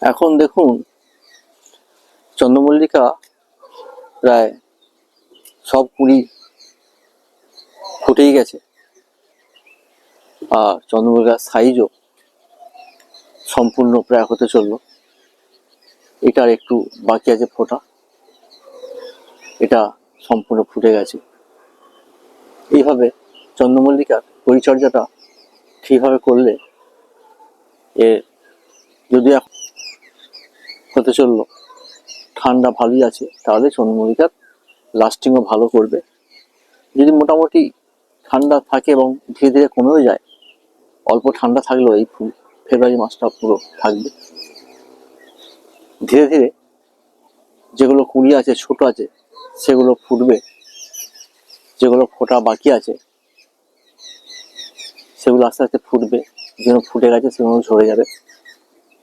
এখন দেখুন চন্দ্রমল্লিকা প্রায় সব কুঁড়ি ফুটেই গেছে, আর চন্দ্রমল্লিকার সাইজও সম্পূর্ণ প্রায় হতে চললো। এটার একটু বাকি আছে ফোটা, এটা সম্পূর্ণ ফুটে গেছে। এইভাবে চন্দ্রমল্লিকার পরিচর্যাটা ঠিকভাবে করলে এ যদি হতে চললো, ঠান্ডা ভালোই আছে, তাহলে চন্দ্রমল্লিকার লাস্টিংও ভালো করবে। যদি মোটামুটি ঠান্ডা থাকে এবং ধীরে ধীরে কমেও যায়, অল্প ঠান্ডা থাকলেও এই ফুল ফেব্রুয়ারি মাসটা পুরো থাকবে। ধীরে ধীরে যেগুলো কুঁড়ি আছে, ছোট আছে, সেগুলো ফুটবে। যেগুলো ফোটা বাকি আছে সেগুলো আস্তে আস্তে ফুটবে। যেগুলো ফুটে গেছে সেগুলো ঝরে যাবে।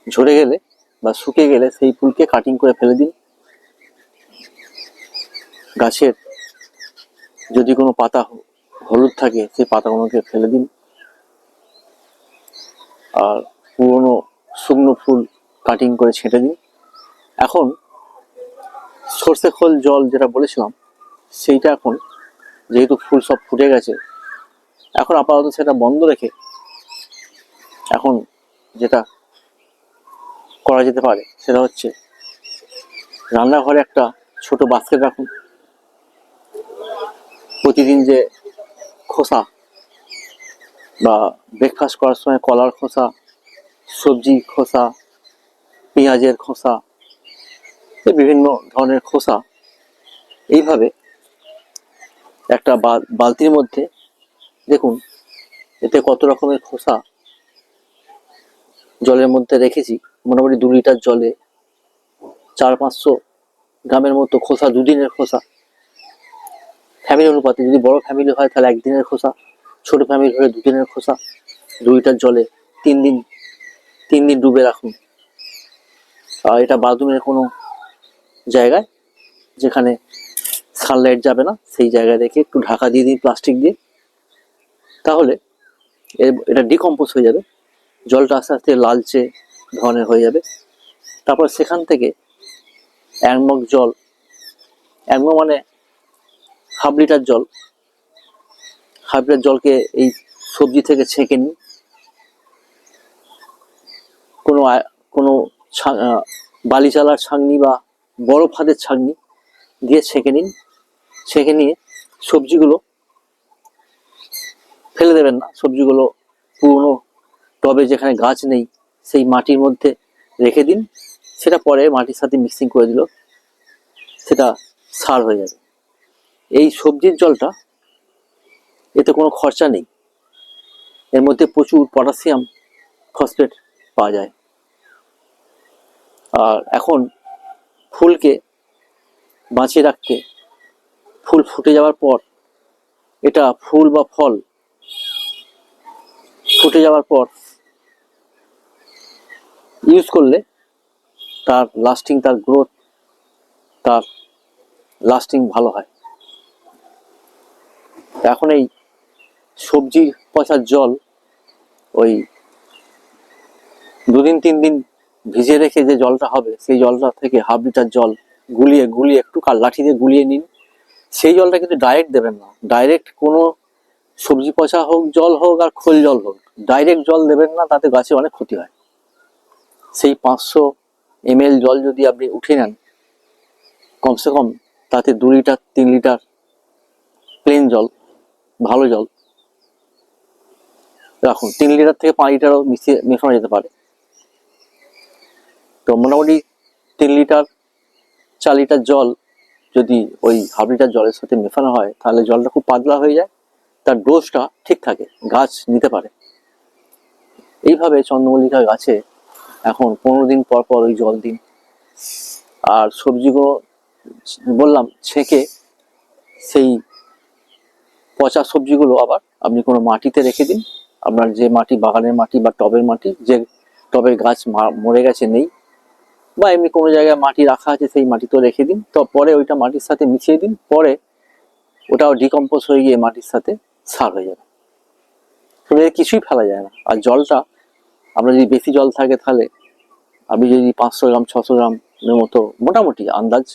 ঝরে গেলে বা শুকিয়ে গেলে সেই ফুলকে কাটিং করে ফেলে দিন। গাছের যদি কোনো পাতা হলুদ থাকে সেই পাতাগুলোকে ফেলে দিন। আর পুরনো শুকনো ফুল কাটিং করে ছেঁটে দিন। এখন সর্ষে খোল জল যেটা বলেছিলাম, সেইটা এখন যেহেতু ফুল সব ফুটে গেছে, এখন আপাতত সেটা বন্ধ রেখে এখন যেটা করা যেতে পারে সেটা হচ্ছে রান্নাঘরে একটা ছোট বাস্কেট রাখুন। প্রতিদিন যে খোসা বা ব্রেকফাস্ট করার সময় কলার খোসা, সবজি খোসা, পেঁয়াজের খোসা, বিভিন্ন ধরনের খোসা এইভাবে একটা বালতির মধ্যে, দেখুন এতে কত রকমের খোসা জলের মধ্যে রেখেছি। মোটামুটি 2 লিটার জলে 400-500 গ্রামের মতো খোসা, দুদিনের খোসা। ফ্যামিলি অনুপাতে যদি বড় ফ্যামিলি হয় তাহলে 1 দিনের খোসা, ছোট ফ্যামিলি হলে 2 দিনের খোসা। 2 লিটার জলে 3 দিন ডুবে রাখুন। আর এটা বাথরুমের কোনো জায়গায় যেখানে সানলাইট যাবে না সেই জায়গায় রেখে একটু ঢাকা দিয়ে দিন প্লাস্টিক দিয়ে। তাহলে এটা ডিকম্পোজ হয়ে যাবে, জলটা আস্তে আস্তে লালচে ধরনের হয়ে যাবে। তারপর সেখান থেকে 1 মগ জল, 1 মগ মানে হাফ লিটার জল, হাফ লিটার জলকে এই সবজি থেকে ছেঁকে নিন। কোনো বালি চালার ছাঁকনি বা বড় ফাঁদের ছাঁকনি দিয়ে ছেঁকে নিন। ছেঁকে নিয়ে সবজিগুলো ফেলে দেবেন না, সবজিগুলো পুরনো টবে যেখানে গাছ নেই সেই মাটির মধ্যে রেখে দিন। সেটা পরে মাটির সাথে মিক্সিং করে দিল, সেটা সার হয়ে যাবে। এই সবজির জলটা, এতে কোনো খরচা নেই, এর মধ্যে প্রচুর পটাশিয়াম ফসফেট পাওয়া যায়। আর এখন ফুলকে বাঁচিয়ে রাখতে, ফুল ফুটে যাওয়ার পর এটা ফুল বা ফল ফুটে যাওয়ার পর ইউজ করলে তার লাস্টিং, তার গ্রোথ, তার লাস্টিং ভালো হয়। এখন এই সবজির পচার জল ওই 2 দিন 3 দিন ভিজিয়ে রেখে যে জলটা হবে, সেই জলটা থেকে হাফ লিটার জল গুলিয়ে একটু লাঠি দিয়ে গুলিয়ে নিন। সেই জলটা কিন্তু ডাইরেক্ট দেবেন না। ডাইরেক্ট কোনো সবজি পচা হোক, জল হোক আর খোল জল হোক, ডাইরেক্ট জল দেবেন না, তাতে গাছে অনেক ক্ষতি হয়। সেই 500 ml জল যদি আপনি উঠে নেন, কমসে কম তাতে 2 লিটার 3 লিটার প্লেন জল, ভালো জল রাখুন। 3 লিটার থেকে 5 লিটারও মেশানো যেতে পারে। তো মোটামুটি 3 লিটার 4 লিটার জল যদি ওই হাফ লিটার জলের সাথে মেশানো হয়, তাহলে জলটা খুব পাতলা হয়ে যায়, তার ডোজটা ঠিক থাকে, গাছ নিতে পারে। এইভাবে চন্দ্রমল্লিকা গাছে এখন 15 দিন পর পর ওই জল দিন। আর সবজিগুলো বললাম ছেঁকে, সেই পচা সবজিগুলো আবার আপনি কোনো মাটিতে রেখে দিন। আপনার যে মাটি, বাগানের মাটি বা টবের মাটি, যে টবের গাছ মরে গেছে নেই, বা এমনি কোনো জায়গায় মাটি রাখা আছে সেই মাটিতেও রেখে দিন। তো পরে ওইটা মাটির সাথে মিশিয়ে দিন, পরে ওটাও ডিকম্পোজ হয়ে গিয়ে মাটির সাথে সার হয়ে যাবে। তবে কিছুই ফেলা যায় না। আর জলটা আমরা যদি বেশি জল থাকে তাহলে আমি যদি 500 গ্রাম 600 গ্রামের মতো মোটামুটি আন্দাজ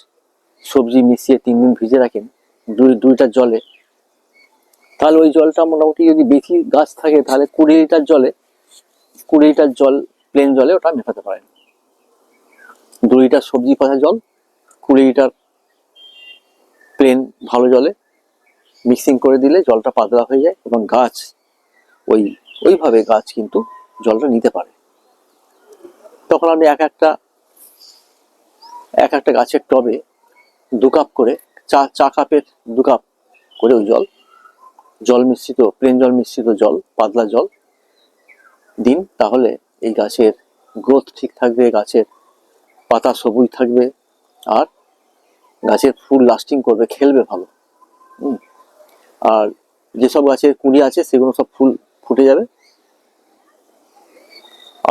সবজি মিশিয়ে 3 দিন ভিজে রাখেন 2 লিটার জলে, তাহলে ওই জলটা মোটামুটি যদি বেশি গাছ থাকে তাহলে 20 লিটার জল প্লেন জলে ওটা মেশাতে পারেন। 2 লিটার সবজি পচা জল 20 লিটার প্লেন ভালো জলে মিক্সিং করে দিলে জলটা পাতলা হয়ে যায় এবং গাছ ওইভাবে গাছ কিন্তু জলটা নিতে পারে। তখন আপনি এক একটা গাছের টবে 2 কাপ করে চা কাপের 2 কাপ করে ওই জল মিশ্রিত প্লেন জল মিশ্রিত জল পাতলা জল দিন, তাহলে এই গাছের গ্রোথ ঠিক থাকবে, গাছের পাতা সবুজ থাকবে, আর গাছের ফুল লাস্টিং করবে, খেলবে ভালো। আর যেসব গাছের কুঁড়ি আছে সেগুলো সব ফুল ফুটে যাবে।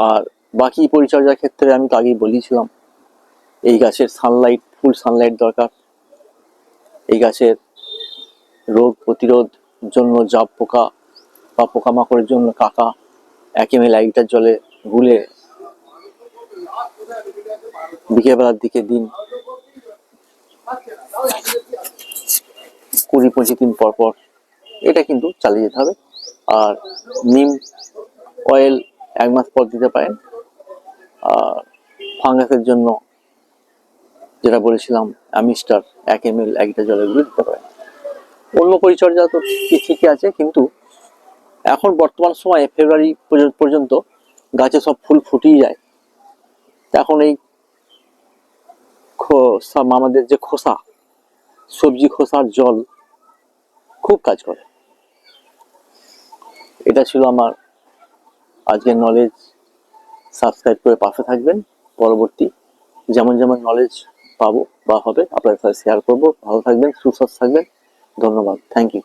আর বাকি পরিচর্যার ক্ষেত্রে আমি তো আগেই বলেছিলাম, এই গাছের ফুল সানলাইট দরকার। এই গাছের রোগ প্রতিরোধ জন্য জাব পোকা বা পোকামাকড়ের জন্য কাকা 1 ml 1 লিটার জলে গুলে বিকেলবেলার দিকে দিন, 20-25 দিন পর পর এটা কিন্তু চালিয়ে যেতে হবে। আর নিম অয়েল 1 মাস পর দিতে পারেন। আর ফাঙ্গাসের জন্য যেটা বলেছিলাম অ্যামিস্টার 1 ml 1 লিটার জলে গুলে দিতে পারেন। অন্য পরিচর্যা তো ঠিকই আছে, কিন্তু এখন বর্তমান সময়ে ফেব্রুয়ারি পর্যন্ত গাছে সব ফুল ফুটিয়ে যায়। এখন এই আমাদের যে খোসা, সবজি খোসার জল খুব কাজ করে। এটা ছিল আমার আজকের নলেজ। সাবস্ক্রাইব করে পাশে থাকবেন। পরবর্তী যেমন নলেজ পাবো বা হবে আপনাদের সাথে শেয়ার করবো। ভালো থাকবেন, সুস্থ থাকবেন। ধন্যবাদ, থ্যাংক ইউ।